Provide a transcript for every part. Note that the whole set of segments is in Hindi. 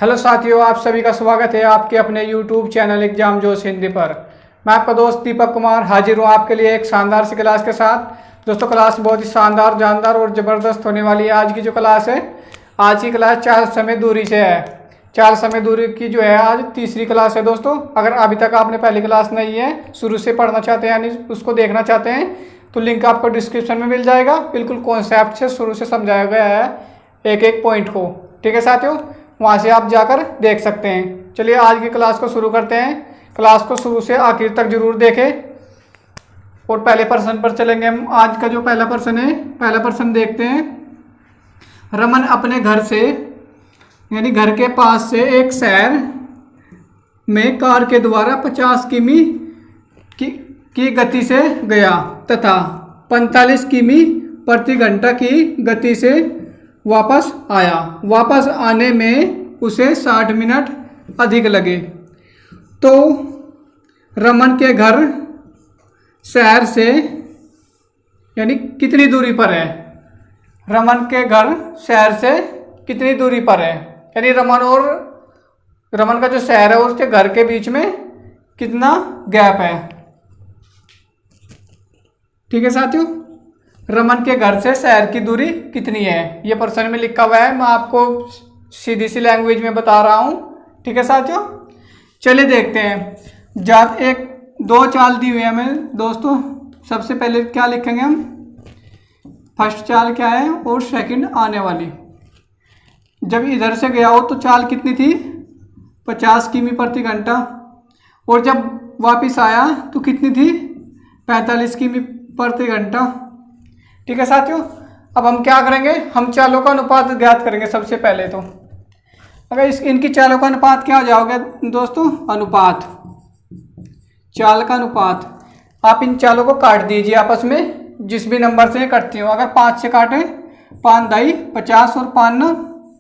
हेलो साथियों, आप सभी का स्वागत है आपके अपने YouTube चैनल एग्जाम जोश हिंदी पर। मैं आपका दोस्त दीपक कुमार हाजिर हूँ आपके लिए एक शानदार सी क्लास के साथ। दोस्तों, क्लास बहुत ही शानदार, जानदार और ज़बरदस्त होने वाली है। आज की जो क्लास है, आज की क्लास 4 समय दूरी से है। 4 समय दूरी की जो है आज तीसरी क्लास है। दोस्तों, अगर अभी तक आपने पहली क्लास नहीं है, शुरू से पढ़ना चाहते हैं यानी उसको देखना चाहते हैं, तो लिंक आपको डिस्क्रिप्शन में मिल जाएगा। बिल्कुल कॉन्सेप्ट से शुरू से समझाया गया है एक एक पॉइंट को। ठीक है साथियों, वहाँ से आप जाकर देख सकते हैं। चलिए आज की क्लास को शुरू करते हैं। क्लास को शुरू से आखिर तक जरूर देखें और पहले प्रश्न पर चलेंगे हम। आज का जो पहला प्रश्न है, पहला प्रश्न देखते हैं। रमन अपने घर से यानी घर के पास से एक शहर में कार के द्वारा 50 किमी की गति से गया तथा 45 किमी प्रति घंटा की गति से वापस आया। वापस आने में उसे 60 मिनट अधिक लगे, तो रमन के घर शहर से यानी कितनी दूरी पर है? रमन के घर शहर से कितनी दूरी पर है? यानी रमन का जो शहर है उसके घर के बीच में कितना गैप है। ठीक है साथियों, रमन के घर से शहर की दूरी कितनी है, ये प्रश्न में लिखा हुआ है। मैं आपको सीधी सी लैंग्वेज में बता रहा हूँ। ठीक है साथियों, चलिए देखते हैं। एक दो चाल दी हुई है हमें दोस्तों। सबसे पहले क्या लिखेंगे हम? फर्स्ट चाल क्या है और सेकंड आने वाली। जब इधर से गया हो तो चाल कितनी थी? 50 किमी प्रति घंटा। और जब वापस आया तो कितनी थी? 45 किमी प्रति घंटा। ठीक है साथियों, अब हम क्या करेंगे? हम चालों का अनुपात ज्ञात करेंगे सबसे पहले। तो अगर इनकी चालों का अनुपात क्या हो जाओगे दोस्तों? अनुपात, चाल का अनुपात। आप इन चालों को काट दीजिए आपस में, जिस भी नंबर से कटती हो। अगर 5 से काटें, 5 दाई 50 और 5 ना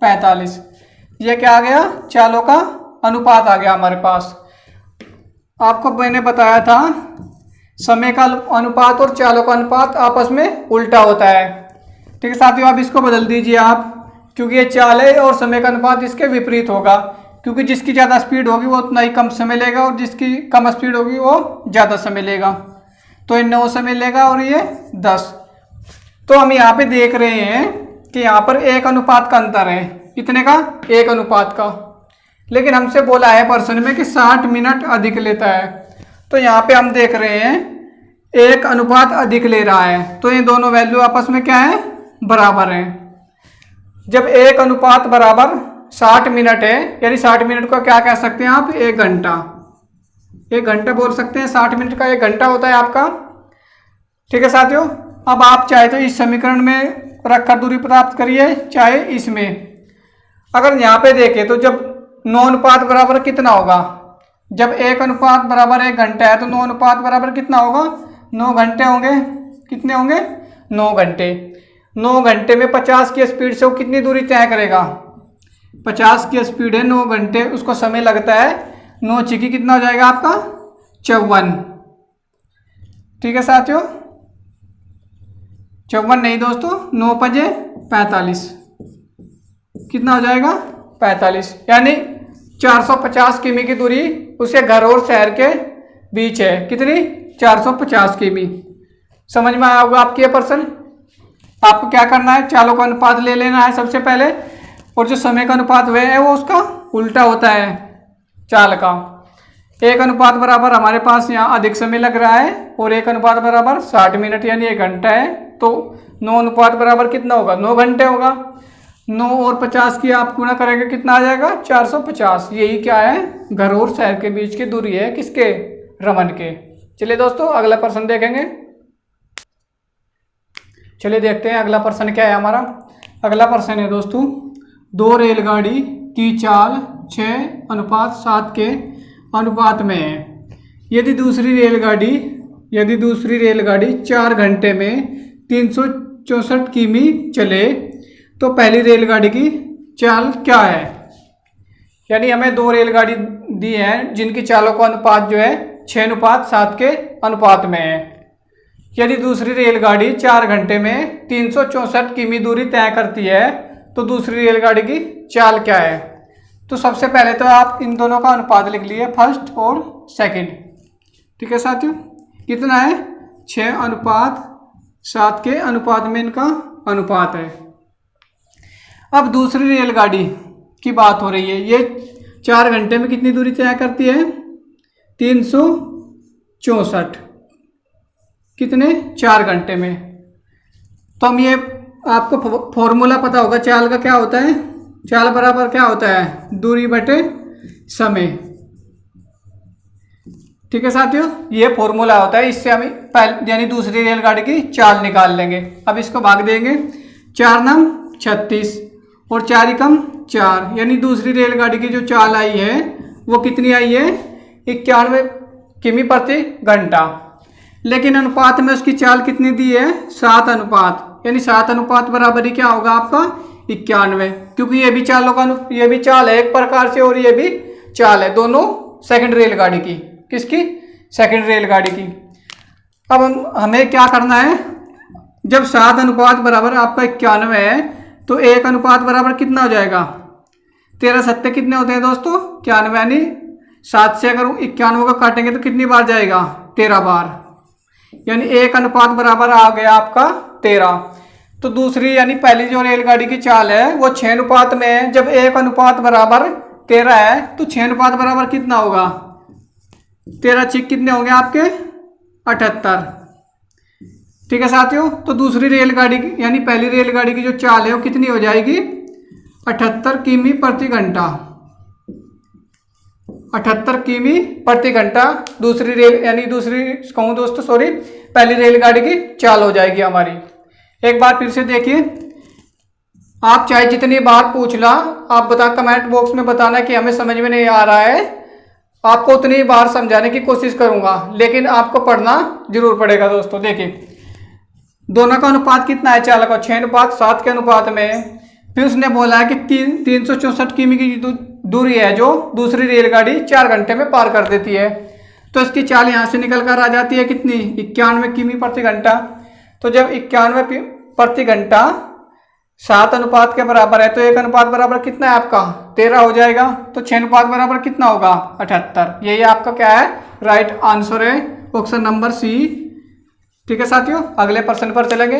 45। ये क्या आ गया? चालों का अनुपात आ गया हमारे पास। आपको मैंने बताया था समय का अनुपात और चालों का अनुपात आपस में उल्टा होता है। ठीक है साथियों, आप इसको बदल दीजिए आप, क्योंकि ये चाल है और समय का अनुपात इसके विपरीत होगा। क्योंकि जिसकी ज़्यादा स्पीड होगी वो उतना ही कम समय लेगा और जिसकी कम स्पीड होगी वो ज़्यादा समय लेगा। तो ये 9 समय लेगा और ये 10। तो हम यहाँ पे देख रहे हैं कि यहाँ पर 1 अनुपात का अंतर है। कितने का? 1 अनुपात का। लेकिन हमसे बोला है प्रश्न में कि 60 मिनट अधिक लेता है। तो यहाँ पे हम देख रहे हैं 1 अनुपात अधिक ले रहा है। तो ये दोनों वैल्यू आपस में क्या है? बराबर है। जब 1 अनुपात बराबर 60 मिनट है, यानी 60 मिनट को क्या कह सकते हैं आप? 1 घंटा। 1 घंटा बोल सकते हैं। 60 मिनट का 1 घंटा होता है आपका। ठीक है साथियों, अब आप चाहे तो इस समीकरण में रखकर दूरी प्राप्त करिए, चाहे इसमें। अगर यहाँ पे देखें तो जब 9 अनुपात बराबर कितना होगा? जब 1 अनुपात बराबर 1 घंटा है तो 9 अनुपात बराबर कितना होगा? 9 घंटे होंगे। कितने होंगे? 9 घंटे। 9 घंटे में 50 की स्पीड से वो कितनी दूरी तय करेगा? 50 की स्पीड है, 9 घंटे उसको समय लगता है। 9 चिकी कितना हो जाएगा आपका? 54। ठीक है साथियों, 54 नहीं दोस्तों, 9 पजे 45। कितना हो जाएगा? 45। यानी 450 किमी की दूरी उसके घर और शहर के बीच है। कितनी? 450 किमी। समझ में आया होगा आपकी ये प्रश्न। आपको क्या करना है? चालों का अनुपात ले लेना है सबसे पहले, और जो समय का अनुपात वह है वो उसका उल्टा होता है चाल का। 1 अनुपात बराबर हमारे पास यहाँ अधिक समय लग रहा है और 1 अनुपात बराबर 60 मिनट यानी 1 घंटा है। तो 9 अनुपात बराबर कितना होगा? 9 घंटे होगा। 9 और 50 की आप गुणा करेंगे, कितना आ जाएगा? 450। यही क्या है? घर और शहर के बीच की दूरी है। किसके? रमन के। चलिए दोस्तों, अगला प्रश्न देखेंगे। चलिए देखते हैं अगला प्रश्न क्या है हमारा। अगला प्रश्न है दोस्तों, 2 रेलगाड़ी की चाल 6:7 के अनुपात में है। यदि दूसरी रेलगाड़ी 4 घंटे में 364 किमी चले तो पहली रेलगाड़ी की चाल क्या है? यानी हमें 2 रेलगाड़ी दी है जिनकी चालों का अनुपात जो है 6:7 के अनुपात में है। यदि दूसरी रेलगाड़ी 4 घंटे में 364 किमी दूरी तय करती है तो दूसरी रेलगाड़ी की चाल क्या है? तो सबसे पहले तो आप इन दोनों का अनुपात लिख लिए, फर्स्ट और सेकंड। ठीक है साथियों, कितना है 6:7 के अनुपात में इनका अनुपात है। अब दूसरी रेलगाड़ी की बात हो रही है। ये 4 घंटे में कितनी दूरी तय करती है? 364। कितने? 4 घंटे में। तो हम ये आपको फॉर्मूला पता होगा चाल का, क्या होता है? चाल बराबर क्या होता है? दूरी बटे समय। ठीक है साथियों, ये फॉर्मूला होता है। इससे हम पहले यानी दूसरी रेलगाड़ी की चाल निकाल लेंगे। अब इसको भाग देंगे, 4 9 36 और 4 एकम 4, यानी दूसरी रेलगाड़ी की जो चाल आई है वो कितनी आई है? 91 किमी प्रति घंटा। लेकिन अनुपात में उसकी चाल कितनी दी है? 7 अनुपात, यानी 7 अनुपात बराबर ही क्या होगा आपका? 91। क्योंकि ये भी ये भी चाल है एक प्रकार से, और ये भी चाल है, दोनों सेकंड रेलगाड़ी की। किसकी? सेकंड रेलगाड़ी की। अब हमें क्या करना है? जब 7 अनुपात बराबर आपका 91 है तो 1 अनुपात बराबर कितना हो जाएगा? 13 सत्ते कितने होते हैं दोस्तों? 91, यानी 7 से अगर 91 को काटेंगे तो कितनी बार जाएगा? 13 बार, यानी 1 अनुपात बराबर आ गया आपका 13। तो दूसरी यानी पहली जो रेलगाड़ी की चाल है वो 6 अनुपात में है। जब 1 अनुपात बराबर 13 है तो 6 अनुपात बराबर कितना होगा? 13 6 कितने होंगे आपके? 78। ठीक है साथियों, तो दूसरी रेलगाड़ी की यानी पहली रेलगाड़ी की जो चाल है वो कितनी हो जाएगी? 78 किमी प्रति घंटा। 78 किमी प्रति घंटा दूसरी रेल यानी दूसरी कहूँ दोस्तों सॉरी पहली रेलगाड़ी की चाल हो जाएगी हमारी। एक बार फिर से देखिए, आप चाहे जितनी बार पूछ ला, आप बता कमेंट बॉक्स में बताना कि हमें समझ में नहीं आ रहा है। आपको उतनी बार समझाने की कोशिश करूंगा, लेकिन आपको पढ़ना जरूर पड़ेगा दोस्तों। देखिए दोनों का अनुपात कितना है चाल का? 6:7 के अनुपात में। फिर उसने बोला है कि 364 किमी की दूरी है जो दूसरी रेलगाड़ी 4 घंटे में पार कर देती है। तो इसकी चाल यहाँ से निकल कर आ जाती है कितनी? 91 किमी प्रति घंटा। तो जब 91 प्रति घंटा 7 अनुपात के बराबर है तो 1 अनुपात बराबर कितना है आपका? 13 हो जाएगा। तो 6 अनुपात बराबर कितना होगा? 78। यही आपका क्या है? राइट आंसर है, ऑप्शन नंबर सी। ठीक है साथियों, अगले प्रश्न पर चलेंगे।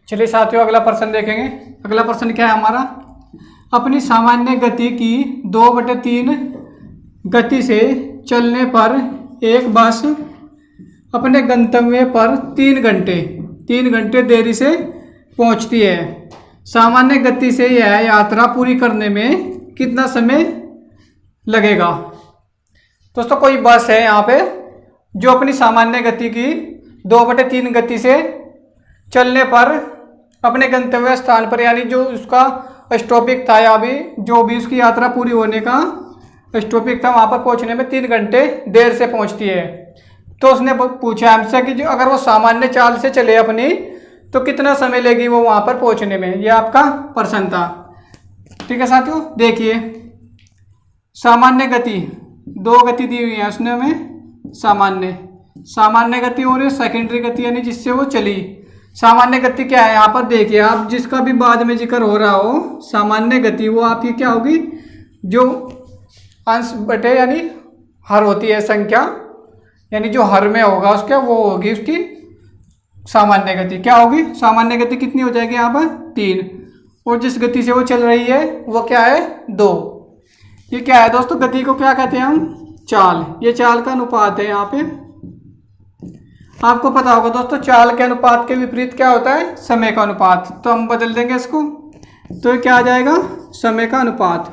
चलिए साथियों अगला प्रश्न देखेंगे। अगला प्रश्न क्या है हमारा? अपनी सामान्य गति की 2/3 गति से चलने पर एक बस अपने गंतव्य पर 3 घंटे देरी से पहुंचती है। सामान्य गति से यह यात्रा पूरी करने में कितना समय लगेगा? दोस्तों कोई बस है यहाँ पे जो अपनी सामान्य गति की 2/3 गति से चलने पर अपने गंतव्य स्थान पर, यानी जो उसका स्टॉपिक था या भी जो भी उसकी यात्रा पूरी होने का स्टॉपिक था, वहाँ पर पहुँचने में 3 घंटे देर से पहुँचती है। तो उसने पूछा हमसे कि जो अगर वो सामान्य चाल से चले अपनी तो कितना समय लेगी वो वहाँ पर पहुँचने में। ये आपका प्रश्न था। ठीक है साथियों, देखिए सामान्य गति 2 गति दी हुई है उसने हमें। सामान्य गति और सेकेंडरी गति यानी जिससे वो चली। सामान्य गति क्या है यहाँ पर देखिए आप, जिसका भी बाद में जिक्र हो रहा हो सामान्य गति, वो आपकी क्या होगी? जो अंश बटे यानी हर होती है संख्या, यानी जो हर में होगा उसका वो होगी उसकी सामान्य गति। क्या होगी? सामान्य गति कितनी हो जाएगी यहाँ पर? 3। और जिस गति से वो चल रही है वो क्या है? 2। ये क्या है दोस्तों? गति को क्या कहते हैं हम? चाल। ये चाल का अनुपात है यहाँ पे। आपको पता होगा दोस्तों चाल के अनुपात के विपरीत क्या होता है? समय का अनुपात। तो हम बदल देंगे इसको, तो ये क्या आ जाएगा? समय का अनुपात।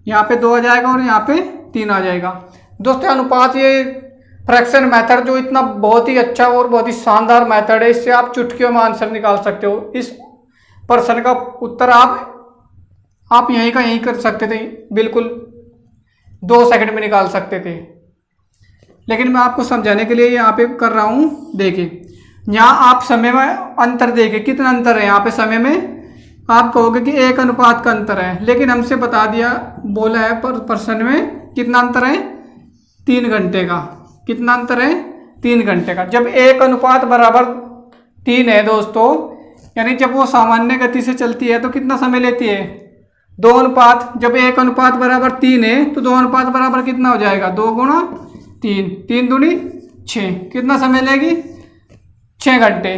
यहाँ पे 2 आ जाएगा और यहाँ पे 3 आ जाएगा। दोस्तों अनुपात ये फ्रैक्शन मेथड जो इतना बहुत ही अच्छा और बहुत ही शानदार मेथड है, इससे आप चुटकियों में आंसर निकाल सकते हो। इस प्रश्न का उत्तर आप यहीं का यहीं कर सकते थे, बिल्कुल 2 सेकंड में निकाल सकते थे। लेकिन मैं आपको समझाने के लिए यहाँ पे कर रहा हूँ। देखिए यहाँ आप समय में अंतर देखिए, कितना अंतर है यहाँ पे समय में। आप कहोगे कि 1 अनुपात का अंतर है, लेकिन हमसे बता दिया बोला है पर प्रश्न में कितना अंतर है? 3 घंटे का। कितना अंतर है? 3 घंटे का। जब 1 अनुपात बराबर 3 है दोस्तों, यानी जब वो सामान्य गति से चलती है तो कितना समय लेती है? 2 अनुपात, जब 1 अनुपात बराबर 3 है तो 2 अनुपात बराबर कितना हो जाएगा, 2 गुणा 3, 3 दूनी 6। कितना समय लेगी, 6 घंटे।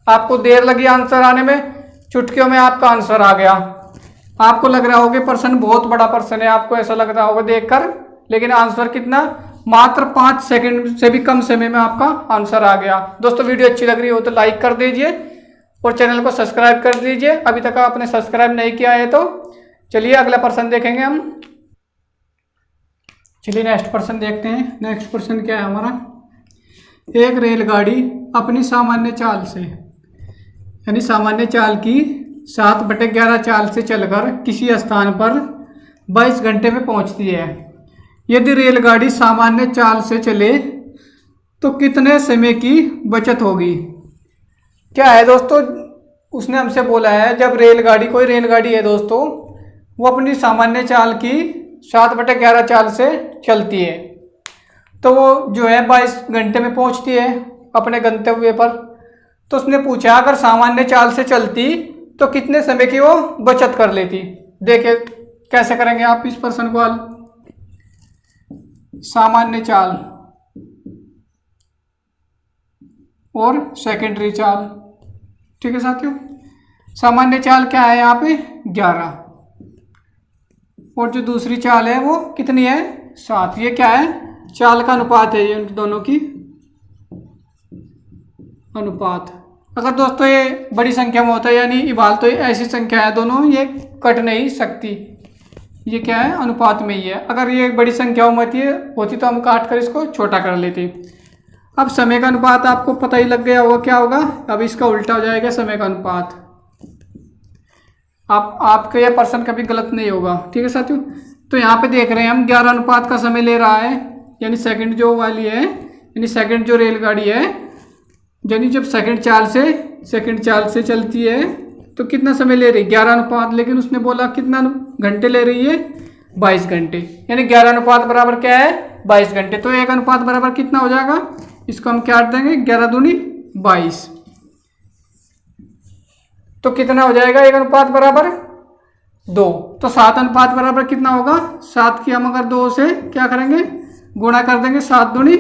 आपको देर लगी आंसर आने में, चुटकियों में आपका आंसर आ गया। आपको लग रहा होगा प्रश्न बहुत बड़ा प्रश्न है, आपको ऐसा लग रहा होगा देखकर, लेकिन आंसर कितना, मात्र 5 सेकंड से भी कम समय में आपका आंसर आ गया। दोस्तों वीडियो अच्छी लग रही हो तो लाइक कर दीजिए और चैनल को सब्सक्राइब कर दीजिए, अभी तक आपने सब्सक्राइब नहीं किया है तो। चलिए अगला प्रश्न देखेंगे हम। चलिए नेक्स्ट प्रश्न देखते हैं। नेक्स्ट प्रश्न क्या है हमारा, एक रेलगाड़ी अपनी सामान्य चाल से, यानी सामान्य चाल की 7/11 चाल से चलकर किसी स्थान पर 22 घंटे में पहुंचती है। यदि रेलगाड़ी सामान्य चाल से चले तो कितने समय की बचत होगी। क्या है दोस्तों, उसने हमसे बोला है जब रेलगाड़ी, कोई रेलगाड़ी है दोस्तों, वो अपनी सामान्य चाल की 7/11 चाल से चलती है, तो वो जो है 22 घंटे में पहुंचती है अपने गंतव्य पर। तो उसने पूछा अगर सामान्य चाल से चलती तो कितने समय की वो बचत कर लेती। देखिए कैसे करेंगे आप इस प्रश्न को हल। सामान्य चाल और सेकेंडरी चाल, ठीक है साथियों। सामान्य चाल क्या है यहाँ पे 11, और जो दूसरी चाल है वो कितनी है 7। ये क्या है, चाल का अनुपात है, ये दोनों की अनुपात। अगर दोस्तों ये बड़ी संख्या में होता है, यानी इबाल तो ऐसी संख्या है दोनों, ये कट नहीं सकती, ये क्या है अनुपात में ही है। अगर ये बड़ी संख्याओं में होती तो हम काट कर इसको छोटा कर लेते। अब समय का अनुपात आपको पता ही लग गया होगा क्या होगा, अब इसका उल्टा हो जाएगा समय का अनुपात। आपका यह प्रश्न कभी गलत नहीं होगा, ठीक है साथियों। तो यहाँ पे देख रहे हैं हम 11 अनुपात का समय ले रहा है, यानी सेकंड जो वाली है, यानी सेकंड जो रेलगाड़ी है, यानी जब सेकंड चाल से चलती है तो कितना समय ले रही है 11 अनुपात, लेकिन उसने बोला कितना घंटे ले रही है 22 घंटे, यानी 11 अनुपात बराबर क्या है 22 घंटे। तो 1 अनुपात बराबर कितना हो जाएगा, इसको हम क्या देंगे 11 दूनी 22, तो कितना हो जाएगा 1 अनुपात बराबर 2। तो 7 अनुपात बराबर कितना होगा, 7 की हम अगर 2 से क्या करेंगे गुणा कर देंगे, 7 दूनी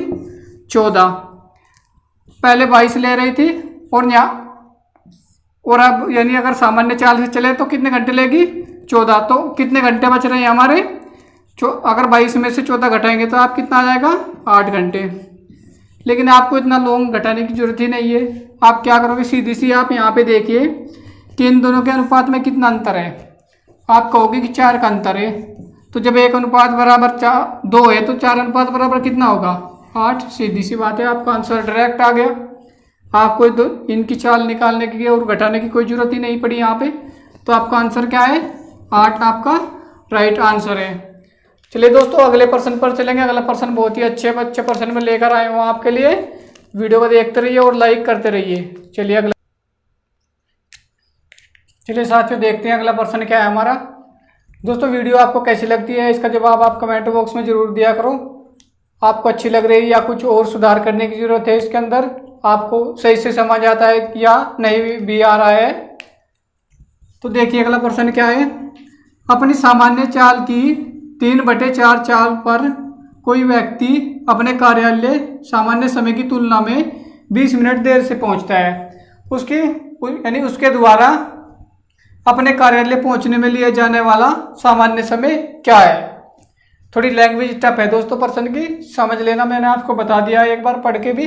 14। पहले 22 ले रही थी और अब यानी अगर सामान्य चाल से चले तो कितने घंटे लेगी 14, तो कितने घंटे बच रहे हैं हमारे, अगर 22 में से 14 घटाएंगे तो आप कितना आ जाएगा 8 घंटे। लेकिन आपको इतना लॉन्ग घटाने की जरूरत ही नहीं है। आप क्या करोगे, सीधी सी आप यहाँ पे देखिए कि इन दोनों के अनुपात में कितना अंतर है। आप कहोगे कि 4 का अंतर है, तो जब 1 अनुपात बराबर 2 है तो 4 अनुपात बराबर कितना होगा 8। सीधी सी बात है, आपका आंसर डायरेक्ट आ गया। आपको इनकी चाल निकालने की और घटाने की कोई जरूरत ही नहीं पड़ी यहाँ पे। तो आपका आंसर क्या है 8, आपका राइट आंसर है। चलिए दोस्तों अगले प्रश्न पर चलेंगे। अगला प्रश्न बहुत ही अच्छे प्रश्न में लेकर आए हूँ आपके लिए। वीडियो को देखते रहिए और लाइक करते रहिए। चलिए साथियों देखते हैं अगला प्रश्न क्या है हमारा। दोस्तों वीडियो आपको कैसी लगती है इसका जवाब आप कमेंट बॉक्स में जरूर दिया करो। आपको अच्छी लग रही है या कुछ और सुधार करने की जरूरत है इसके अंदर, आपको सही से समझ आता है या नहीं भी आ रहा है। तो देखिए अगला प्रश्न क्या है, अपनी सामान्य चाल की 3/4 चाल पर कोई व्यक्ति अपने कार्यालय सामान्य समय की तुलना में 20 मिनट देर से पहुंचता है। उसके द्वारा अपने कार्यालय पहुंचने में लिए जाने वाला सामान्य समय क्या है। थोड़ी लैंग्वेज टफ है दोस्तों प्रश्न की, समझ लेना, मैंने आपको बता दिया एक बार पढ़ के भी।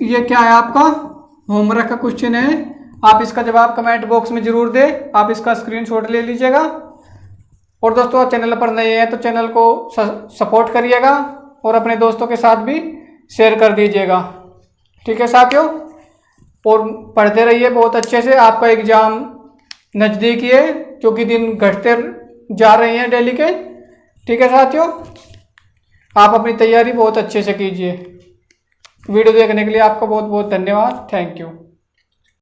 ये क्या है आपका होमवर्क का क्वेश्चन है, आप इसका जवाब कमेंट बॉक्स में जरूर दें। आप इसका स्क्रीनशॉट ले लीजिएगा। और दोस्तों चैनल पर नए हैं तो चैनल को सपोर्ट करिएगा और अपने दोस्तों के साथ भी शेयर कर दीजिएगा, ठीक है साथियों। और पढ़ते रहिए बहुत अच्छे से, आपका एग्जाम नज़दीक है क्योंकि दिन घटते जा रहे हैं डेली के, ठीक है साथियों। आप अपनी तैयारी बहुत अच्छे से कीजिए। वीडियो देखने के लिए आपका बहुत बहुत धन्यवाद। Thank you.